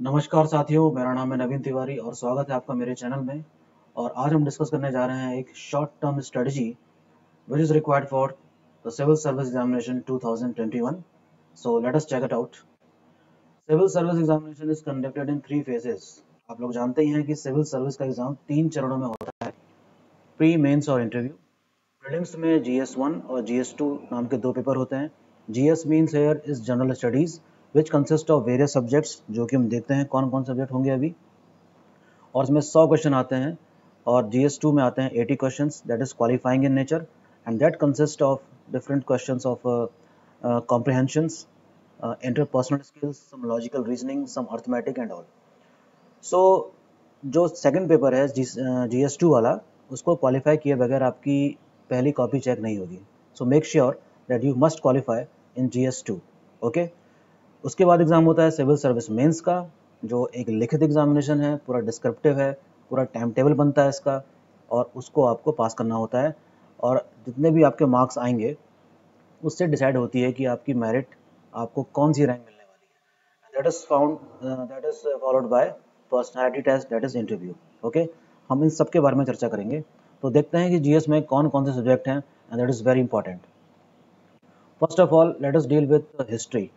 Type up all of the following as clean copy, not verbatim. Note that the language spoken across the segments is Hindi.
नमस्कार साथियों, मेरा नाम है नवीन तिवारी और स्वागत है आपका मेरे चैनल में। और आज हम डिस्कस करने जा रहे हैं एक short term strategy which is required for the civil service examination 2021. So let us check it out. Civil service examination is conducted in 3 phases। आप लोग जानते ही हैं कि सिविल सर्विस का एग्जाम 3 चरणों में होता है, प्री, मेंस और इंटरव्यू। प्रीलिम्स में GS1 और GS2 नाम के 2 पेपर होते हैं। GS means here is general studies which consist of various subjects, जो कि हम देखते हैं कौन कौन सब्जेक्ट होंगे अभी। और इसमें 100 क्वेश्चन आते हैं। और GS2 में आते हैं 80 questions, that is qualifying in nature and that consist of different questions of comprehensions, interpersonal skills, some logical reasoning, some arithmetic and all. So जो सेकंड पेपर है GS2 वाला, उसको क्वालिफाई किए बगैर आपकी पहली कॉपी चेक नहीं होगी। सो make sure that you must qualify in GS2। Okay. उसके बाद एग्ज़ाम होता है सिविल सर्विस मेंस का, जो एक लिखित एग्जामिनेशन है, पूरा डिस्क्रिप्टिव है, पूरा टाइम टेबल बनता है इसका, और उसको आपको पास करना होता है। और जितने भी आपके मार्क्स आएंगे उससे डिसाइड होती है कि आपकी मेरिट, आपको कौन सी रैंक मिलने वाली है। That is followed by personality test, that is interview. Okay. हम इन सब के बारे में चर्चा करेंगे। तो देखते हैं कि GS में कौन कौन से सब्जेक्ट हैं, and that is very important. First of all, let us deal with history.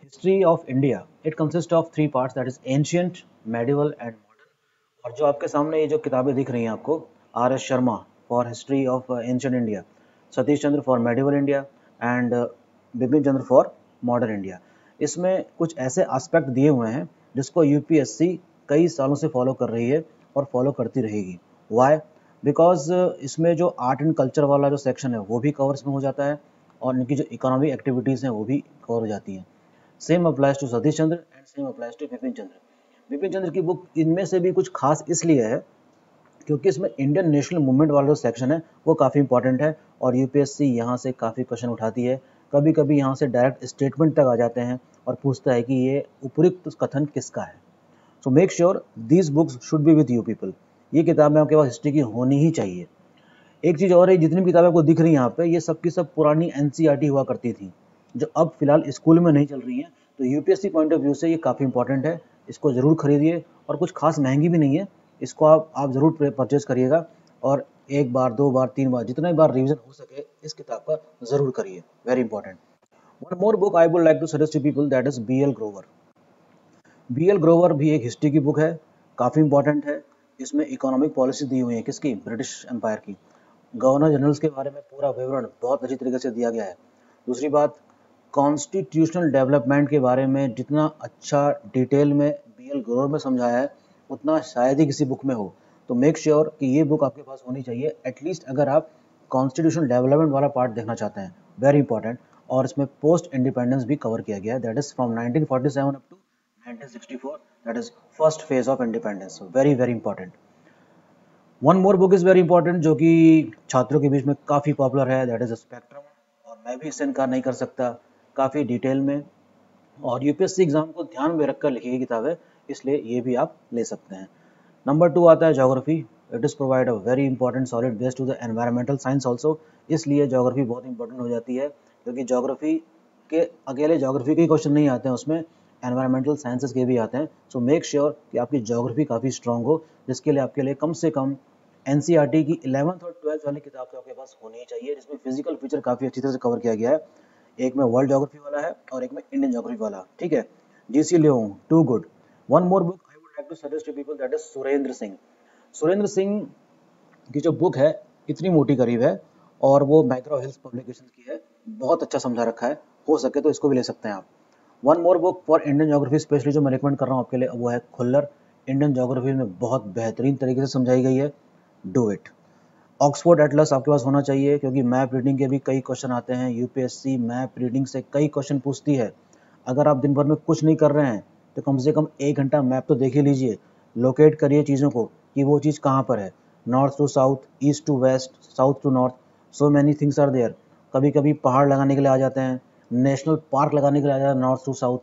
History of India. It consists of 3 parts, that is ancient, medieval and modern. और जो आपके सामने ये जो किताबें दिख रही हैं आपको, R.S. Sharma for history of ancient India, Satish Chandra for medieval India and Bipin Chandra for modern India. इसमें कुछ ऐसे एस्पेक्ट दिए हुए हैं जिसको UPSC कई सालों से फॉलो कर रही है और फॉलो करती रहेगी। वाई? बिकॉज इसमें जो आर्ट एंड कल्चर वाला जो सेक्शन है वो भी कवर इसमें हो जाता है, और इनकी जो इकोनॉमिक एक्टिविटीज़ हैं वो भी कवर हो जाती हैं। Same applies to Satish Chandra and same applies to Bipin Chandra. Bipin Chandra की बुक इनमें से भी कुछ खास इसलिए है क्योंकि इसमें इंडियन नेशनल मूवमेंट वाला जो सेक्शन है वो काफ़ी इंपॉर्टेंट है, और UPSC यहाँ से काफ़ी क्वेश्चन उठाती है। कभी कभी यहाँ से डायरेक्ट स्टेटमेंट तक आ जाते हैं और पूछता है कि ये उपयुक्त कथन किसका है। So make sure these books should be with you people. ये किताबें आपके पास हिस्ट्री की होनी ही चाहिए। एक चीज़ और है, जितनी भी किताबें आपको दिख रही हैं यहाँ पे, ये सब की सब पुरानी NCERT हुआ करती थी, जो अब फिलहाल स्कूल में नहीं चल रही हैं। तो UPSC पॉइंट ऑफ व्यू से ये काफ़ी इंपॉर्टेंट है, इसको ज़रूर खरीदिए। और कुछ खास महंगी भी नहीं है, इसको आप ज़रूर परचेज करिएगा। और एक बार, 2 बार, 3 बार, जितना बार रिवीजन हो सके इस किताब का ज़रूर करिए, very important. One more book I would like to suggest to people, that is BL Grover. BL Grover भी एक हिस्ट्री की बुक है, काफ़ी इंपॉर्टेंट है। इसमें इकोनॉमिक पॉलिसी दी हुई है, किसकी? ब्रिटिश एम्पायर की। गवर्नर जनरल्स के बारे में पूरा विवरण बहुत अच्छी तरीके से दिया गया है। दूसरी बात, कॉन्स्टिट्यूशनल डेवलपमेंट के बारे में जितना अच्छा डिटेल में BL ग्रोवर में समझाया है उतना शायद ही किसी बुक में हो। तो मेक श्योर कि ये बुक आपके पास होनी चाहिए, एटलीस्ट अगर आप कॉन्स्टिट्यूशनल डेवलपमेंट वाला पार्ट देखना चाहते हैं, वेरी इंपॉर्टेंट। और इसमें पोस्ट इंडिपेंडेंस भी कवर किया गया है, that is from 1947 up to 1964, that is first phase of independence. Very very important. One more book is very important, जो कि छात्रों के बीच में काफ़ी पॉपुलर है, दैट इज़ स्पेक्ट्रम। और मैं भी इससे इनकार नहीं कर सकता, काफ़ी डिटेल में और UPSC एग्ज़ाम को ध्यान में रखकर लिखी गई किताब है, इसलिए ये भी आप ले सकते हैं। नंबर 2 आता है geography. It is provide a very important solid base to the environmental science also. इसलिए ज्योग्राफी बहुत इंपॉर्टेंट हो जाती है, क्योंकि ज्योग्राफी के अकेले ज्योग्राफी के क्वेश्चन नहीं आते हैं, उसमें एनवायरमेंटल साइंसेज के भी आते हैं। सो मेक श्योर कि आपकी ज्योग्राफी काफ़ी स्ट्रॉन्ग हो, जिसके लिए आपके लिए कम से कम NCERT की 11th और 12th वाली किताब तो आपके पास होनी ही चाहिए, जिसमें फिजिकल फीचर काफ़ी अच्छी तरह से कवर किया गया है। एक में वर्ल्ड ज्योग्राफी वाला है और एक में इंडियन ज्योग्राफी वाला, ठीक है। GC Leong, too good. One more book I would like to suggest to people, that is Surendra Singh. Surendra Singh की जो बुक है इतनी मोटी करीब है, और वो मैग्रो हिल्स पब्लिकेशन की है, बहुत अच्छा समझा रखा है। हो सके तो इसको भी ले सकते हैं आप। One more book for Indian geography specially जो मैं रिकमेंड कर रहा हूँ आपके लिए, वो है खुल्लर। इंडियन ज्योग्राफी में बहुत बेहतरीन तरीके से समझाई गई है, डू इट। ऑक्सफोर्ड एटलस आपके पास होना चाहिए, क्योंकि मैप रीडिंग के भी कई क्वेश्चन आते हैं। UPSC मैप रीडिंग से कई क्वेश्चन पूछती है। अगर आप दिन भर में कुछ नहीं कर रहे हैं तो कम से कम 1 घंटा मैप तो देख ही लीजिए, लोकेट करिए चीज़ों को कि वो चीज़ कहाँ पर है। North to south, east to west, south to north, so many things are there. कभी कभी पहाड़ लगाने के लिए आ जाते हैं, नेशनल पार्क लगाने के लिए आ जाता है नॉर्थ टू साउथ,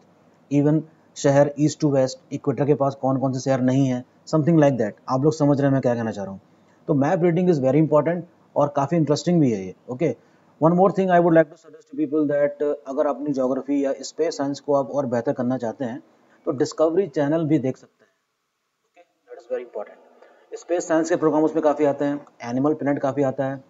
इवन शहर ईस्ट टू वेस्ट, इक्वेटर के पास कौन कौन से शहर नहीं है, समथिंग लाइक दैट। आप लोग समझ रहे हैं मैं क्या कहना चाह रहा हूँ। तो map reading is very important और काफ़ी इंटरेस्टिंग भी है ये, okay. One more thing I would like to suggest to people that अगर अपनी ज्योग्राफी या स्पेस साइंस को आप और बेहतर करना चाहते हैं, तो डिस्कवरी चैनल भी देख सकते हैं। Okay, that is very important. Space science के प्रोग्राम उसमें काफ़ी आते हैं, एनिमल प्लेनेट काफ़ी आता है।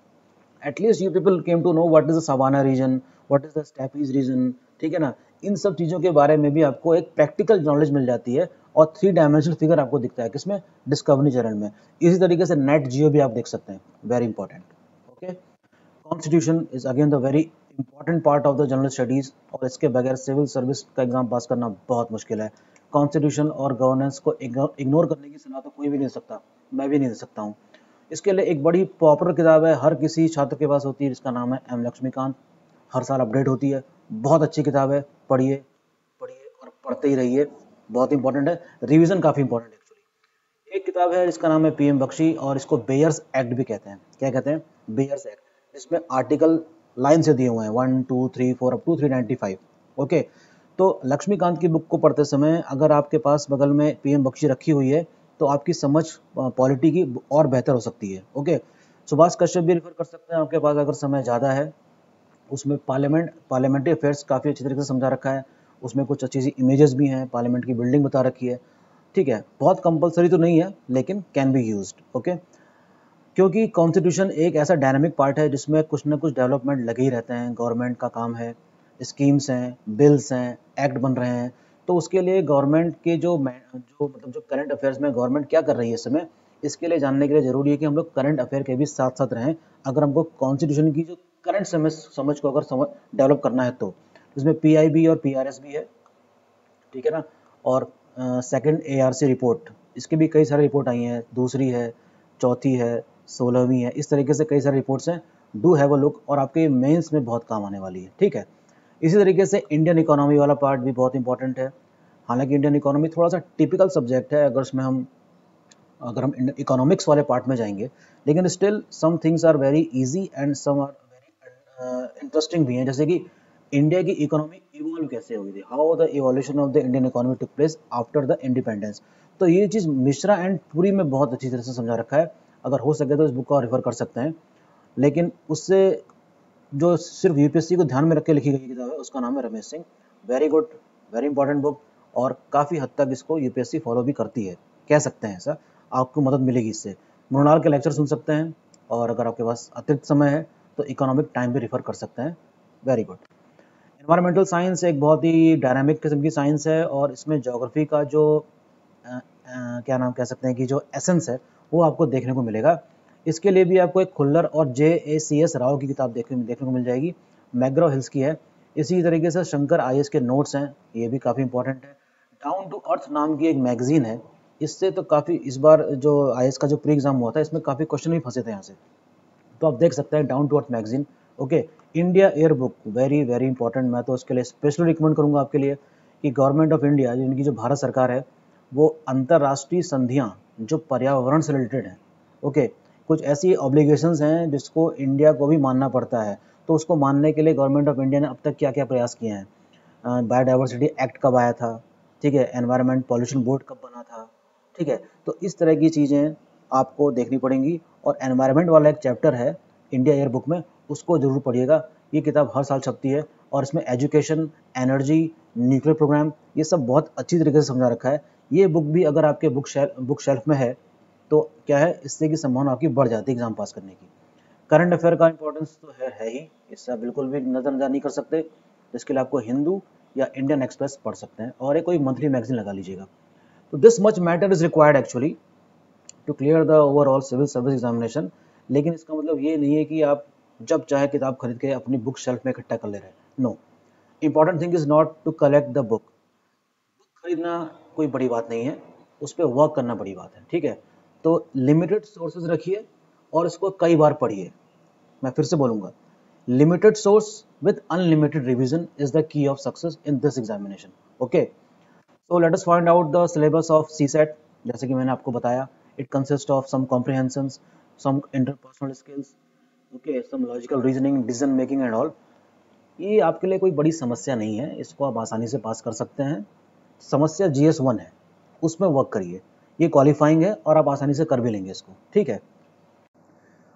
At least you people came to know what is the savanna region, what is the steppes region, ठीक है ना। इन सब चीज़ों के बारे में भी आपको एक प्रैक्टिकल नॉलेज मिल जाती है और 3 डायमेंशनल फिगर आपको दिखता है किसमें, डिस्कवरी चैनल में। इसी तरीके से नेट जियो भी आप देख सकते हैं, very important. Okay, constitution is again the very important part of the general studies, और इसके बगैर सिविल सर्विस का एग्जाम पास करना बहुत मुश्किल है। कॉन्स्टिट्यूशन और गवर्नेंस को इग्नोर करने की सलाह तो कोई भी नहीं दे सकता, मैं भी नहीं दे सकता हूँ। इसके लिए एक बड़ी पॉपुलर किताब है, हर किसी छात्र के पास होती है, जिसका नाम है एम लक्ष्मीकांत। हर साल अपडेट होती है, बहुत अच्छी किताब है, पढ़िए पढ़िए और पढ़ते ही रहिए, बहुत इंपॉर्टेंट है। रिवीजन काफ़ी इंपॉर्टेंट है एक्चुअली। एक किताब है जिसका नाम है पीएम बख्शी, और इसको बेयर्स एक्ट भी कहते हैं। क्या कहते हैं? बेयर्स एक्ट, जिसमें आर्टिकल लाइन से दिए हुए हैं 1 2 3 4 अप टू 395। ओके, तो लक्ष्मीकांत की बुक को पढ़ते समय अगर आपके पास बगल में पीएम बख्शी रखी हुई है तो आपकी समझ पॉलिटी की और बेहतर हो सकती है। ओके, सुभाष कश्यप भी रेफर कर सकते हैं आपके पास अगर समय ज़्यादा है। उसमें पार्लियामेंट्री अफेयर्स काफ़ी अच्छी तरीके से समझा रखा है, उसमें कुछ अच्छी सी इमेजेस भी हैं, पार्लियामेंट की बिल्डिंग बता रखी है। ठीक है, बहुत कंपलसरी तो नहीं है लेकिन कैन बी यूज्ड। ओके, क्योंकि कॉन्स्टिट्यूशन एक ऐसा डायनामिक पार्ट है जिसमें कुछ ना कुछ डेवलपमेंट लगे ही रहते हैं, गवर्नमेंट का काम है, स्कीम्स हैं, बिल्स हैं, एक्ट बन रहे हैं। तो उसके लिए गवर्नमेंट के जो करंट अफेयर्स में गवर्नमेंट क्या कर रही है इस समय, इसके लिए जानने के लिए ज़रूरी है कि हम लोग करंट अफेयर के भी साथ साथ रहें। अगर हमको कॉन्स्टिट्यूशन की जो करंट समझ को अगर डेवलप करना है तो इसमें पीआईबी और पीआरएस भी है, ठीक है ना। और सेकंड एआरसी रिपोर्ट, इसकी भी कई सारी रिपोर्ट आई हैं, दूसरी है, चौथी है, 16वीं है, इस तरीके से कई सारी रिपोर्ट्स हैं। डू हैव अ लुक, और आपके मेंस में बहुत काम आने वाली है, ठीक है। इसी तरीके से इंडियन इकोनॉमी वाला पार्ट भी बहुत इंपॉर्टेंट है। हालांकि इंडियन इकोनॉमी थोड़ा सा टिपिकल सब्जेक्ट है अगर हम इकोनॉमिक्स वाले पार्ट में जाएंगे, लेकिन still some things are very easy and some are very interesting भी हैं। जैसे कि इंडिया की इकोनॉमी इवॉल्व कैसे हुई थी, how the evolution of the Indian economy took place after the independence. तो ये चीज़ मिश्रा एंड पुरी में बहुत अच्छी तरह से समझा रखा है। अगर हो सके तो इस बुक को रेफर कर सकते हैं। लेकिन उससे जो सिर्फ यूपीएससी को ध्यान में रख के लिखी गई किताब है उसका नाम है Ramesh Singh. Very good, very important book, और काफ़ी हद तक इसको यूपीएससी फॉलो भी करती है, कह सकते हैं ऐसा। आपको मदद मिलेगी इससे। मृणाल के लेक्चर सुन सकते हैं, और अगर आपके पास अतिरिक्त समय है तो इकोनॉमिक टाइम भी रेफर कर सकते हैं। Very good. एनवायरमेंटल साइंस एक बहुत ही डायनामिक किस्म की साइंस है, और इसमें ज्योग्राफी का जो क्या नाम कह सकते हैं कि जो एसेंस है वो आपको देखने को मिलेगा। इसके लिए भी आपको एक खुल्लर और JACS राव की किताब देखने को मिल जाएगी, मैग्रो हिल्स की है। इसी तरीके से शंकर आईएएस के नोट्स हैं, ये भी काफ़ी इंपॉर्टेंट है। डाउन टू अर्थ नाम की एक मैगजीन है, इससे तो काफ़ी इस बार जो आईएएस का जो प्री एग्जाम हुआ था इसमें काफ़ी क्वेश्चन भी फंसे थे यहाँ से, तो आप देख सकते हैं down to earth magazine. Okay, India year book, very very important. मैं तो इसके लिए स्पेशली रिकमेंड करूंगा आपके लिए कि गवर्नमेंट ऑफ इंडिया, जिनकी जो भारत सरकार है, वो अंतर्राष्ट्रीय संधियां जो पर्यावरण से रिलेटेड हैं, ओके, कुछ ऐसी ऑब्लिगेशंस हैं जिसको इंडिया को भी मानना पड़ता है। तो उसको मानने के लिए गवर्नमेंट ऑफ इंडिया ने अब तक क्या क्या प्रयास किए हैं। बायोडाइवर्सिटी एक्ट कब आया था, ठीक है, एनवायरमेंट पॉल्यूशन बोर्ड कब बना था, ठीक है। तो इस तरह की चीज़ें आपको देखनी पड़ेंगी। और एनवायरनमेंट वाला एक चैप्टर है इंडिया एयर बुक में, उसको जरूर पढ़िएगा। ये किताब हर साल छपती है, और इसमें एजुकेशन, एनर्जी, न्यूक्लियर प्रोग्राम, ये सब बहुत अच्छी तरीके से समझा रखा है। ये बुक भी अगर आपके बुक शेल्फ में है तो क्या है, इससे की संभावना आपकी बढ़ जाती है एग्जाम पास करने की। करंट अफेयर का इंपॉर्टेंस तो है ही, इससे आप बिल्कुल भी नज़रअंदाज नहीं कर सकते। इसके लिए आपको हिंदू या इंडियन एक्सप्रेस पढ़ सकते हैं, और एक कोई मंथली मैगजीन लगा लीजिएगा। तो this much matter is required actually to clear the overall civil service examination. लेकिन इसका मतलब ये नहीं है कि आप जब चाहे किताब खरीद के अपनी बुक शेल्फ में इकट्ठा कर ले रहे हैं। No, important thing is not to collect the book. Book खरीदना कोई बड़ी बात नहीं है, उस पर वर्क करना बड़ी बात है, ठीक है। तो लिमिटेड सोर्सेज रखिए और इसको कई बार पढ़िए। मैं फिर से बोलूंगा, limited source with unlimited revision is the key of success in this examination. Okay, so let us find out the syllabus of CSET। जैसे कि मैंने आपको बताया, it consists of some comprehensions, some interpersonal skills, okay, some logical reasoning, decision making and all। ये आपके लिए कोई बड़ी समस्या नहीं है, इसको आप आसानी से पास कर सकते हैं। समस्या GS1 है, उसमें वर्क करिए। ये क्वालिफाइंग है और आप आसानी से कर भी लेंगे इसको, ठीक है।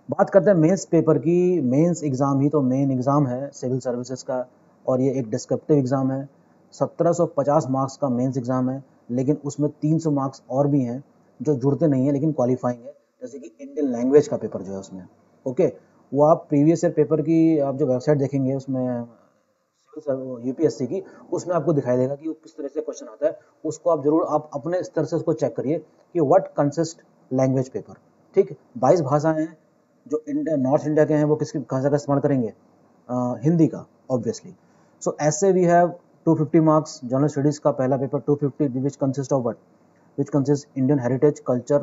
बात करते हैं मेंस पेपर की। मेंस एग्ज़ाम ही तो मेन एग्ज़ाम है सिविल सर्विसेज का, और ये एक डिस्क्रिप्टिव एग्ज़ाम है। 1750 मार्क्स का मेंस एग्ज़ाम है। लेकिन उसमें 300 मार्क्स और भी हैं जो जुड़ते नहीं हैं लेकिन क्वालिफाइंग है, जैसे कि इंडियन लैंग्वेज का पेपर जो है उसमें। ओके, वो आप प्रीवियस ईयर पेपर की आप जो वेबसाइट देखेंगे उसमें यूपीएससी की, उसमें आपको दिखाई देगा कि वो किस तरह से क्वेश्चन आता है। उसको आप जरूर आप अपने स्तर से उसको चेक करिए कि व्हाट कंसिस्ट लैंग्वेज पेपर। ठीक, 22 भाषाएं हैं। जो इंडिया नॉर्थ इंडिया के हैं वो किसकी भाषा का इस्तेमाल करेंगे? हिंदी का, ऑब्वियसली। सो ऐसे we have 250 marks general studies का पहला paper 250 which consist of what? which consists Indian heritage, culture,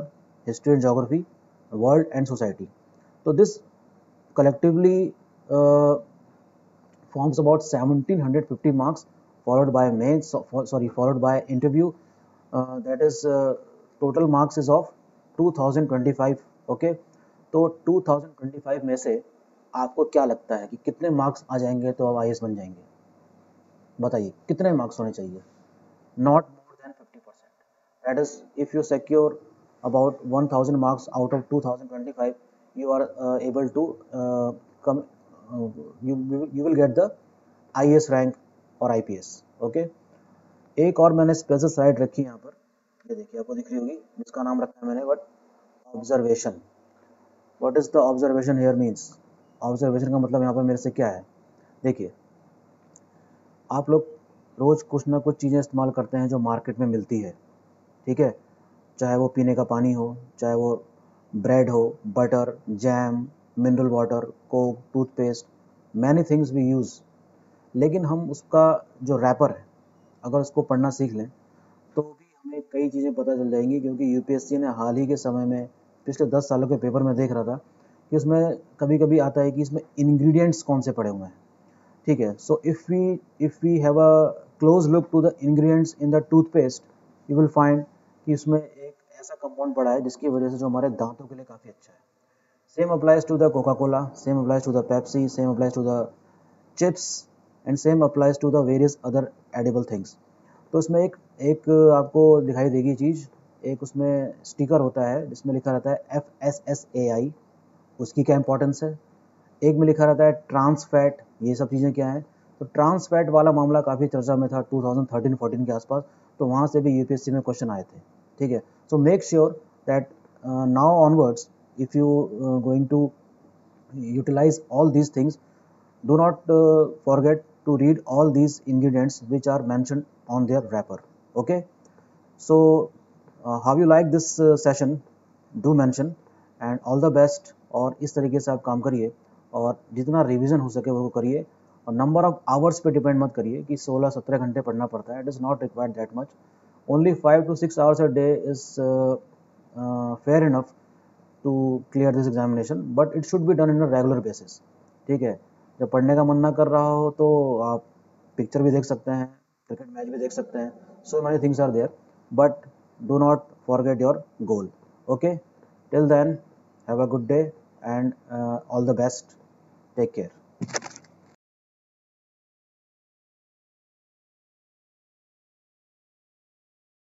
history and geography, world and society. So this collectively forms about 1750 marks, followed by mains, followed by interview. That is total marks is of 2025. Okay, तो 2025 में से आपको क्या लगता है कि कितने मार्क्स आ जाएंगे तो आप आईएएस बन जाएंगे? बताइए कितने मार्क्स होने चाहिए? Not more than 50%. That is, if you secure about 1000 marks out of 2025, you are able to come, you will get the IAS rank or IPS. Okay, एक और मैंने स्पेशल स्लाइड रखी है यहाँ पर, ये देखिए आपको दिख रही होगी, जिसका नाम रखा है मैंने what? Observation. What is the observation here means? Observation का मतलब यहाँ पर मेरे से क्या है? देखिए, आप लोग रोज कुछ ना कुछ चीज़ें इस्तेमाल करते हैं जो मार्केट में मिलती है, ठीक है, चाहे वो पीने का पानी हो, चाहे वो ब्रेड हो, butter, jam, mineral water, coke, toothpaste, many things we use. लेकिन हम उसका जो रैपर है, अगर उसको पढ़ना सीख लें तो भी हमें कई चीज़ें पता चल जाएंगी, क्योंकि यूपीएससी ने हाल ही के समय में पिछले 10 सालों के पेपर में देख रहा था कि उसमें कभी कभी आता है कि इसमें इंग्रेडिएंट्स कौन से पड़े हुए हैं। ठीक है, so if we have a close look to the ingredients in the toothpaste, you will find कि उसमें एक ऐसा कंपाउंड पड़ा है जिसकी वजह से जो हमारे दांतों के लिए काफ़ी अच्छा है। Same applies to the Coca Cola, same applies to the Pepsi, same applies to the chips and same applies to the various other edible things. तो उसमें एक एक आपको दिखाई देगी चीज़, एक उसमें स्टिकर होता है जिसमें लिखा रहता है FSSAI, उसकी क्या इंपॉर्टेंस है। एक में लिखा रहता है ट्रांस फैट, ये सब चीज़ें क्या हैं। तो ट्रांस फैट वाला मामला काफ़ी चर्चा में था 2013-14 के आसपास, तो वहाँ से भी यूपीएससी में क्वेश्चन आए थे। ठीक है, so make sure that now onwards if you going to utilize all these things, do not forget to read all these ingredients which are mentioned on their wrapper. Okay, so how you like this session, do mention, and all the best। और इस तरीके से आप काम करिए और जितना रिवीजन हो सके वो करिए, और नंबर ऑफ आवर्स पे डिपेंड मत करिए कि 16-17 घंटे पढ़ना पड़ता है। It is not required that much, only 5 to 6 hours a day is fair enough to clear this examination, but it should be done in a regular basis। ठीक है, जब पढ़ने का मन ना कर रहा हो तो आप पिक्चर भी देख सकते हैं, क्रिकेट मैच भी देख सकते हैं, so many things are there, but do not forget your goal। Okay, till then, have a good day and all the best, take care।